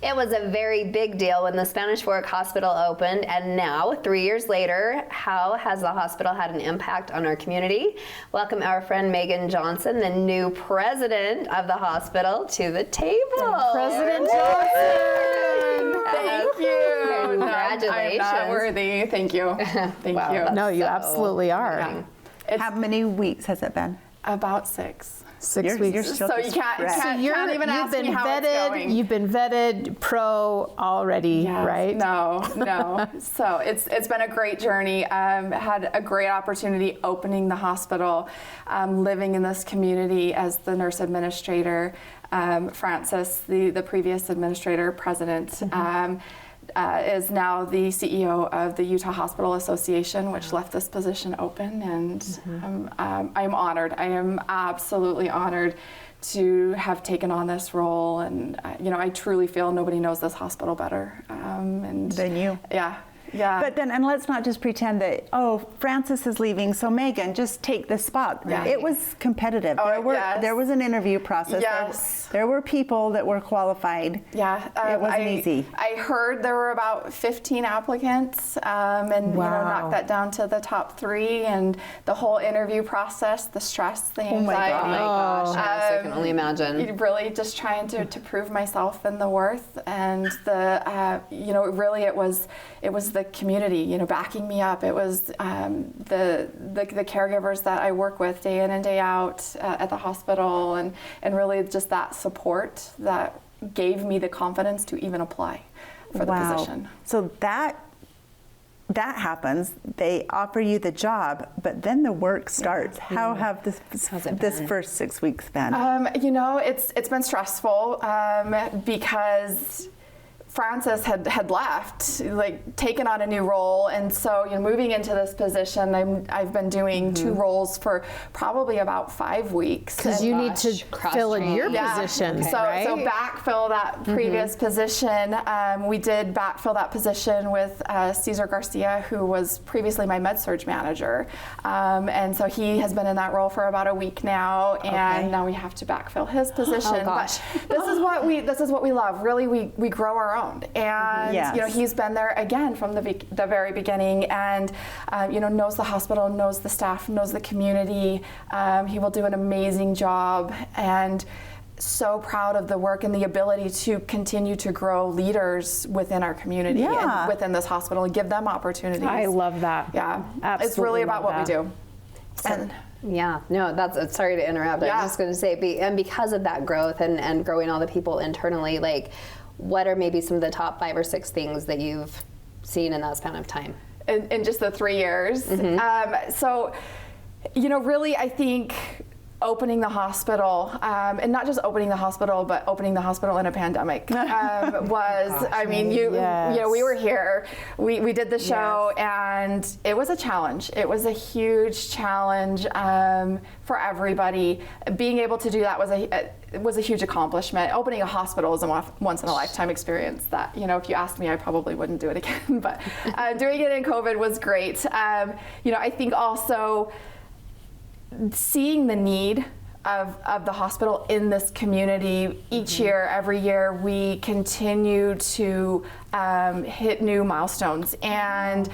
It was a very big deal when the Spanish Fork Hospital opened, and now, 3 years later, how has the hospital had an impact on our community? Welcome our friend Megan Johnson, the new president of the hospital, to the table. President Johnson! Thank you. Congratulations. I'm not worthy. Thank you. Thank Wow, you. No, you So absolutely are. Yeah. It's How many weeks has it been? about 6. 6 You're weeks. still So you just can't fresh. even You've ask been me how it's vetted. going. You've been vetted pro already, Yes. right? No. So it's been a great journey. Had a great opportunity opening the hospital, living in this community as the nurse administrator. Francis, the previous administrator, president, is now the CEO of the Utah Hospital Association, which left this position open, and I'm honored. I am absolutely honored to have taken on this role, and I truly feel nobody knows this hospital better Than you. Yeah. But then, and let's not just pretend that, Francis is leaving, so Megan, just take the spot. Yeah. It was competitive. Oh, yes. There was an interview process. Yes. There were people that were qualified. Yeah, It wasn't easy. I heard there were about 15 applicants, and Wow. knocked that down to the top 3. And the whole interview process, the stress, the Oh my anxiety. Oh my gosh, yes, I can only imagine. Really just trying to prove myself and the worth, and the really it was the community backing me up. It was the caregivers that I work with day in and day out at the hospital, and really just that support that gave me the confidence to even apply for the position. So that happens. They offer you the job, but then the work starts. How have this first 6 weeks been? It's been stressful because Francis had left, taken on a new role, and so moving into this position, I've been doing 2 roles for probably about 5 weeks. Because you need to fill in your Yeah. position, So backfill that previous position. We did backfill that position with Cesar Garcia, who was previously my med-surg manager, and so he has been in that role for about a week now, and now we have to backfill his position. gosh. But this is what we love. Really, we grow our own, and Yes. he's been there again from the very beginning, and knows the hospital, knows the staff, knows the community. He will do an amazing job, and so proud of the work and the ability to continue to grow leaders within our community and within this hospital and give them opportunities. I love that. Yeah, Absolutely it's really about love what we that. do. And Yeah, no, that's, sorry to interrupt. Yeah. I'm just going to say, and because of that growth and growing all the people internally, what are maybe some of the top 5 or 6 things that you've seen in that span of time? in just the 3 years. So, really, I think opening the hospital, and not just opening the hospital, but opening the hospital in a pandemic was, we were here, we did the show, and it was a challenge. It was a huge challenge for everybody. Being able to do that was a huge accomplishment. Opening a hospital is a once in a lifetime experience that, if you asked me, I probably wouldn't do it again, but doing it in COVID was great. I think also seeing the need of the hospital in this community each year, every year, we continue to hit new milestones, and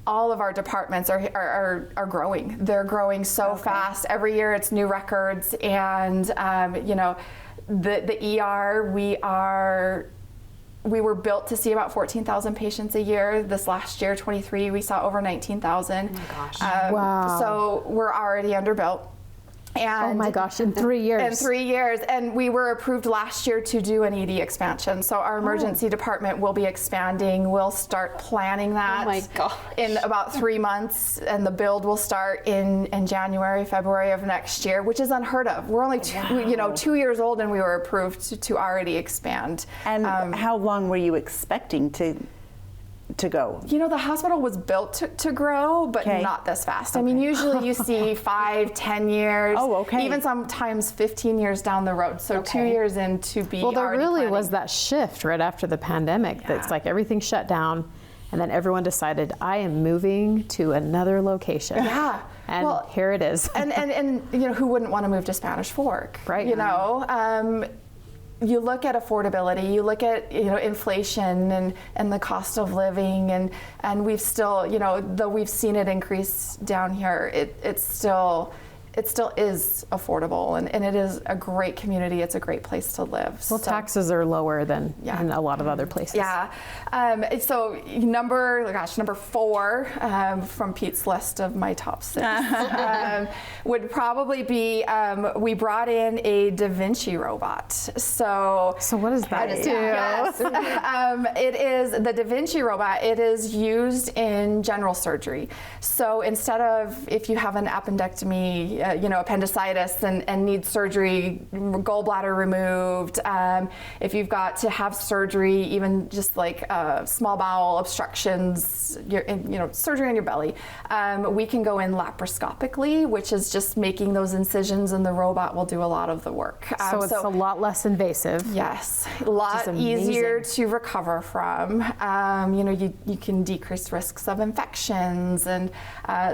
all of our departments are growing. They're growing so fast. Every year it's new records, and the ER, we were built to see about 14,000 patients a year. This last year, 23, we saw over 19,000. Oh my gosh. Wow. So we're already underbuilt. And Oh my gosh, in 3 years. in 3 years, and we were approved last year to do an ED expansion. So our emergency department will be expanding. We'll start planning that Oh my gosh. in about 3 months, and the build will start in January, February of next year, which is unheard of. We're only 2 years old, and we were approved to already expand. And how long were you expecting to go? The hospital was built to grow, but not this fast. I mean, usually you see 5, 10 years, even sometimes 15 years down the road. So 2 years in to be Well, there already really planning. was that shift right after the pandemic. That's like everything shut down, and then everyone decided, I am moving to another location. Yeah. And here it is. and who wouldn't want to move to Spanish Fork? Right. you look at affordability, you look at, you know, inflation and the cost of living, and we've still, you know, though we've seen it increase down here, it still is affordable, and it is a great community. It's a great place to live. Well, taxes are lower than in a lot of other places. Yeah. So number 4 from Pete's list of my top 6 would probably be we brought in a Da Vinci robot. So what does that do? Yes. It is the Da Vinci robot. It is used in general surgery. So instead of, if you have an appendectomy, you know, appendicitis and need surgery, gallbladder removed, if you've got to have surgery, even just like small bowel obstructions, surgery on your belly, we can go in laparoscopically, which is just making those incisions, and the robot will do a lot of the work. So it's a lot less invasive. Yes, a lot easier to recover from. You know, you can decrease risks of infections, and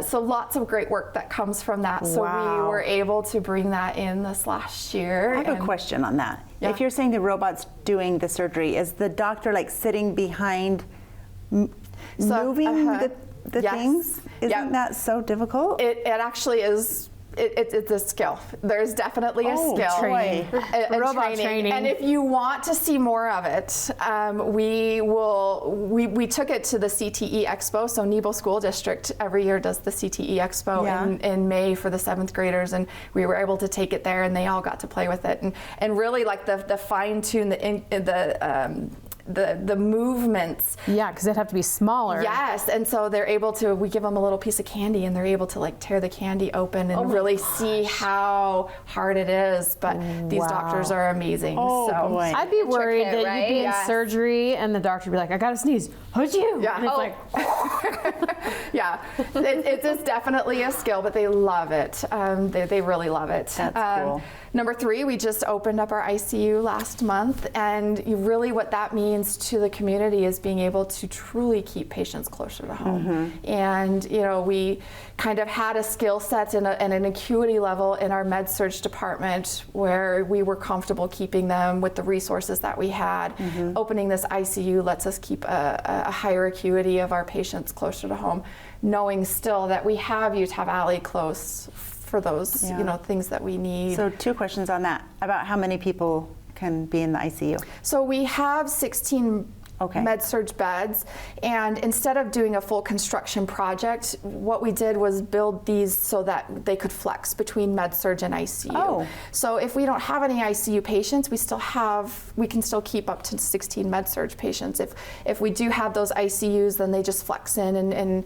so lots of great work that comes from that. So we were able to bring that in this last year. I have a question on that. Yeah. If you're saying the robot's doing the surgery, is the doctor like sitting behind moving the Yes. things? Isn't that so difficult? It actually is. It's a skill. There's definitely a skill. Training. A Robot training. And if you want to see more of it, we took it to the CTE Expo. So Nebo School District every year does the CTE Expo in May for the 7th graders, and we were able to take it there, and they all got to play with it, and really like the fine tune the movements. Yeah, because it'd have to be smaller. Yes, and so they're able to, we give them a little piece of candy, and they're able to like tear the candy open and really see how hard it is. But these doctors are amazing. Oh, boy. I'd be worried Intricate, that you'd be in Yes. surgery and the doctor would be like, I gotta sneeze. How'd you? Yeah. And it's like, Yeah, it is definitely a skill, but they love it. They really love it. That's cool. Number 3, we just opened up our ICU last month, and really what that means to the community is being able to truly keep patients closer to home. And you know, we kind of had a skill set and an acuity level in our med-surg department where we were comfortable keeping them with the resources that we had. Opening this ICU lets us keep a higher acuity of our patients closer to home, knowing still that we have Utah Valley close for those you know, things that we need. So 2 questions on that. About how many people can be in the ICU? So we have 16 med-surg beds, and instead of doing a full construction project, what we did was build these so that they could flex between med-surg and ICU. Oh. So if we don't have any ICU patients, we can still keep up to 16 med-surg patients. If we do have those ICUs, then they just flex in, and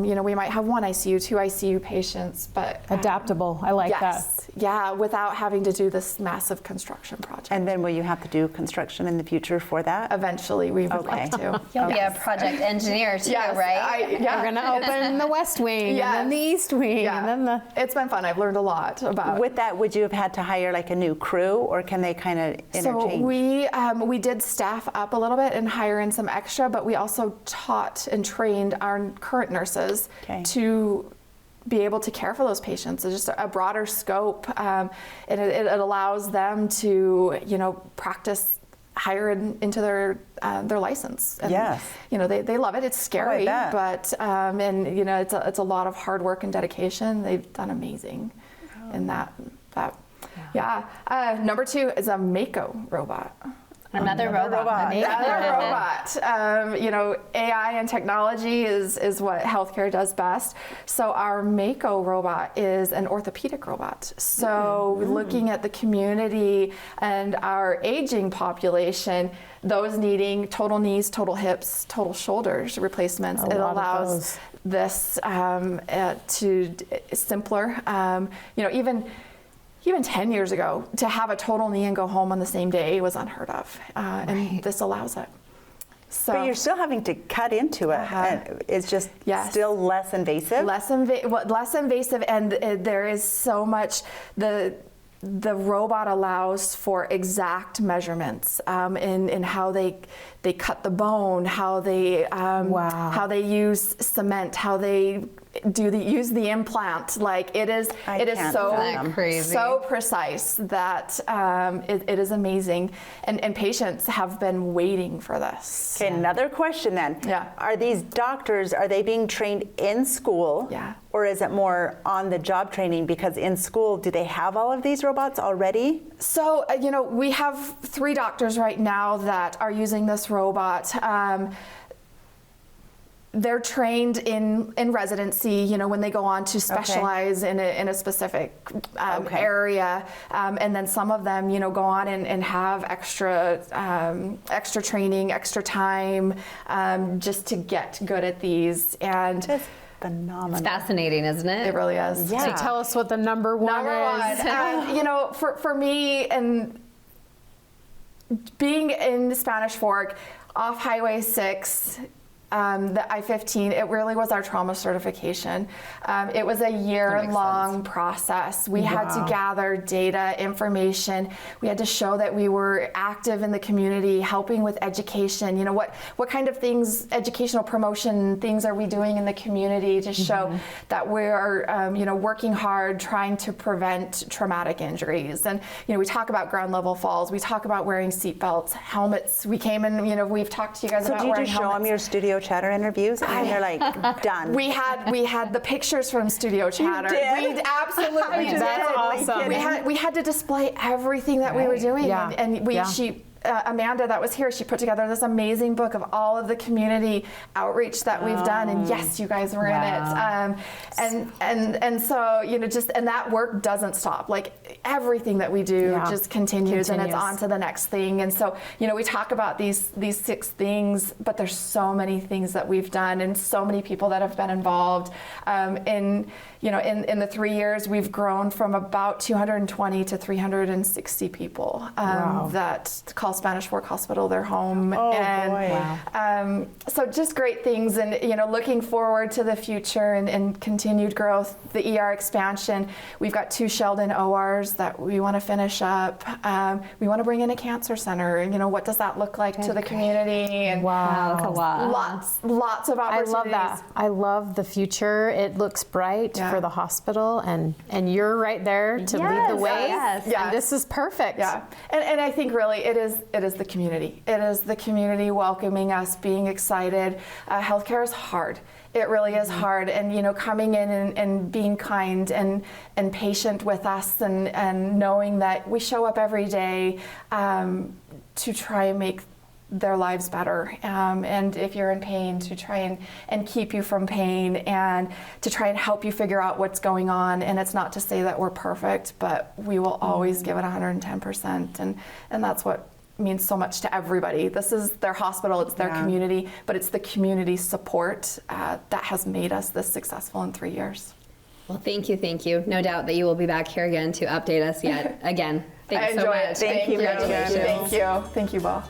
you know, we might have 1 ICU, 2 ICU patients, but adaptable. I like that. Yeah, without having to do this massive construction project. And then will you have to do construction in the future for that? Eventually, we would like to. You'll be a project engineer too, right? We're gonna open the West Wing and then the East Wing and then the. It's been fun. I've learned a lot about. With that, would you have had to hire like a new crew, or can they kind of interchange? So we did staff up a little bit and hire in some extra, but we also taught and trained our current nurses to be able to care for those patients. It's just a broader scope, and it allows them to, you know, practice higher into their license. And, you know, they love it. It's scary, but and you know, it's a lot of hard work and dedication. They've done amazing in that. Number 2 is a Mako robot. Another robot. You know, AI and technology is what healthcare does best. So our Mako robot is an orthopedic robot. So looking at the community and our aging population, those needing total knees, total hips, total shoulders replacements, it allows this to simpler. You know, even 10 years ago, to have a total knee and go home on the same day was unheard of, and this allows it. So, but you're still having to cut into it. And it's just still less invasive? Less invasive, and there is so much. The robot allows for exact measurements in how they cut the bone, how they use cement, how they use the implant. Like it is can't so fathom. Crazy. so precise that it is amazing, and patients have been waiting for this. Okay, another question then. Yeah. Are these doctors, are they being trained in school? Yeah. Or is it more on the job training? Because in school, do they have all of these robots already? So, we have 3 doctors right now that are using this robot. They're trained in residency, when they go on to specialize in a specific area. And then some of them, go on and have extra training, extra time, just to get good at these. And Just phenomenal. It's fascinating, isn't it? it really is. Yeah. So tell us what the number one is. And, for me, and being in Spanish Fork, off Highway 6, the I-15, it really was our trauma certification. It was a year-long process. We had to gather data, information. We had to show that we were active in the community, helping with education. What kind of things, educational promotion things are we doing in the community to show that we are, working hard, trying to prevent traumatic injuries. And, we talk about ground level falls. We talk about wearing seat belts, helmets. We came in, we've talked to you guys So about do you wearing just show them helmets. your Studio Chatter interviews and they're like, done? We had the pictures from Studio Chatter. did? We absolutely did. That's awesome. We had to display everything that we were doing, Yeah. and Yeah. Amanda that was here, she put together this amazing book of all of the community outreach that we've done, and yes, you guys were in it. And so and that work doesn't stop. Like everything that we do just continues, and it's on to the next thing. And so we talk about these 6 things, but there's so many things that we've done, and so many people that have been involved. In the 3 years, we've grown from about 220 to 360 people that call Spanish Fork Hospital their home. Oh, and boy. so just great things, and looking forward to the future and continued growth, the ER expansion. We've got 2 Sheldon ORs that we want to finish up. We want to bring in a cancer center. What does that look like to the community? And Wow, that's a lot. lots of I opportunities. love that. I love the future. It looks bright for the hospital, and you're right there to lead the way. Yes. And this is perfect. Yeah, and I think really it is the community. It is the community welcoming us, being excited. Healthcare is hard. It really is hard, and coming in and being kind and patient with us, and knowing that we show up every day to try and make their lives better, and if you're in pain, to try and keep you from pain, and to try and help you figure out what's going on. And it's not to say that we're perfect, but we will always give it 110%, and that's what means so much to everybody. This is their hospital, it's their community, but it's the community support that has made us this successful in 3 years. Well, thank you. No doubt that you will be back here again to update us yet again. Thanks so much. Thank you. Congratulations. Thank you, Bo.